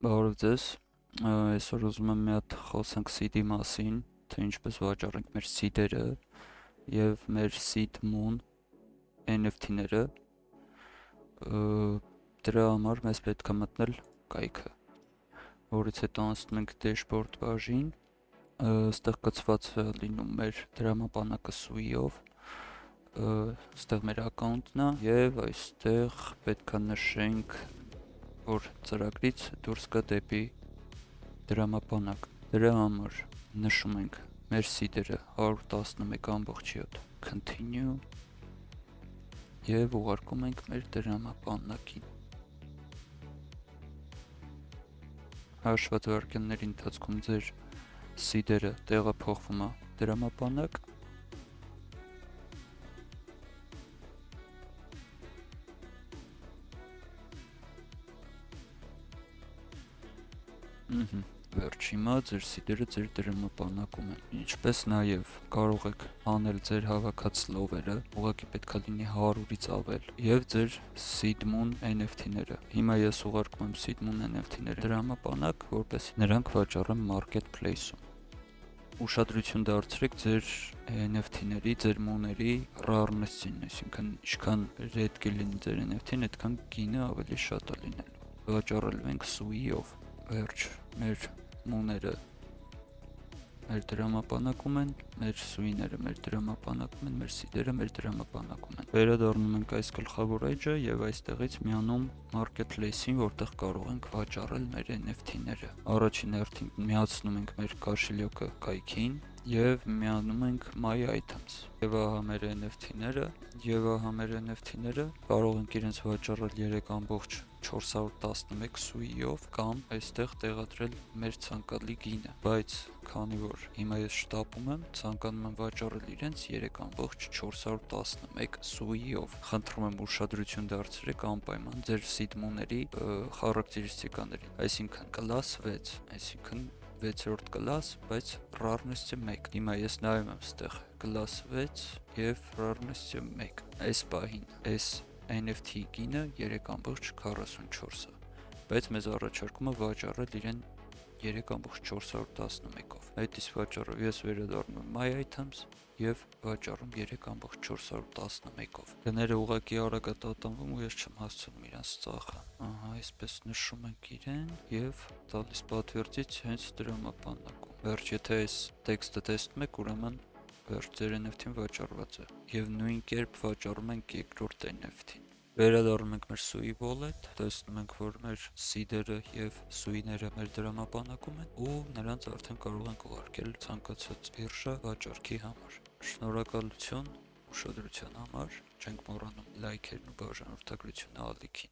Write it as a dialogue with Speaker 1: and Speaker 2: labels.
Speaker 1: Բարև ձեզ, այսօր ուզում եմ մի հատ խոսենք seed-ի մասին, թե ինչպես վաճառենք մեր seed-երը և մեր seed moon NFT-ները, դրա համար մեզ պետք է մտնել կայքը, որից հետո անցնում ենք dashboard բաժին, ստեղ կցված է լինում մեր դրամապանակը սուիով, ստեղ մեր ակաունտն է և այստեղ պետք է նշենք, որ ծրագրից դուրս գա դեպի դրամապանակ, դրա համար նշում ենք մեր seed-երը 111.7 continue և ուղարկում ենք մեր դրամապանակին։ Հաշված վայրկյանների ընթացքում ձեր seed-երը տեղափոխվում է դրամապանակ, վերջ հիմա ձեր seed-երը ձեր դրամապանակում են, ինչպես նաև կարող եք անել ձեր հավաքած լովերը, ուղղակի պետք է լինի 100-ից ավել, և ձեր seed moon NFT-ները։ Հիմա ես ուղարկում եմ seed moon NFT-ները դրամապանակ, որպեսզի նրանք վաճառեմ marketplace-ում։ Ուշադրություն դարձրեք ձեր NFT-ների, ձեր moon-երի rarness-ին, այսինքն ինչքան редկի լինի ձեր NFT-ն, այդքան գինը ավելի շատ է լինելու։ Վաճառելու ենք սուիով, վերջ մեր moon-երը մեր դրամապանակում են, մեր սուիները մեր դրամապանակում են, մեր seed-երը մեր դրամապանակում են։ Վերադառնում ենք այս գլխավոր էջը և այստեղից միանում marketplace-ին, որտեղ կարող ենք վաճառել մեր NFT-ները։ Առաջին հերթին միացնում ենք մեր կաշելյոկը կայքին և միանում ենք my items։ Եվ ահա մեր NFT-ները կարող ենք իրենց վաճառել 3.411 սուիով կամ այստեղ տեղադրել մեր ցանկալի գինը, բայց քանի որ հիմա ես շտապում եմ, ցանկանում եմ վաճառել իրենց 3.411 սուիով։ Խնդրում եմ ուշադրություն դարձրեք անպայման ձեր seed moon-երի խարակտերիստիկաներին, այսինքն class 6, այսինքն 6-րդ class, բայց rarness-ը 1։ Հիմա ես նայում եմ ստեղ class 6 և rarness-ը 1։ Այս պահին այս NFT գինը 3.44 է, բայց մեզ առաջարկում է վաճառել իրեն 3.411-ով։ Այդ իսկ վաճառով ես վերադառնում եմ my items և վաճառում 3.411-ով։ Գները ուղղակի արագ է տատանվում ու ես չեմ հասցնում իրենց ծախը։ Ահա այսպես նշում ենք իրեն և տալիս պատվերձից հենց դրամապանակում։ Վերջ, եթե այս տեքստը տեսնում եք, ուրեմն վերջ ձեր NFT-ն վաճառված է։ Եվ նույն կերպ վաճառում ենք երկրորդ NFT-ն։ Վերադառնում ենք մեր sui wallet, տեսնում ենք, որ մեր seed-երը և sui-ները մեր դրամապանակում են ու նրանց արդեն կարող ենք ուղարկել ցանկացած բիրժա վաճառքի համար։ Շնորհակալություն ուշադրության համար, չենք մոռանում լայքերն ու բաժանորդագրությունը ալիքին։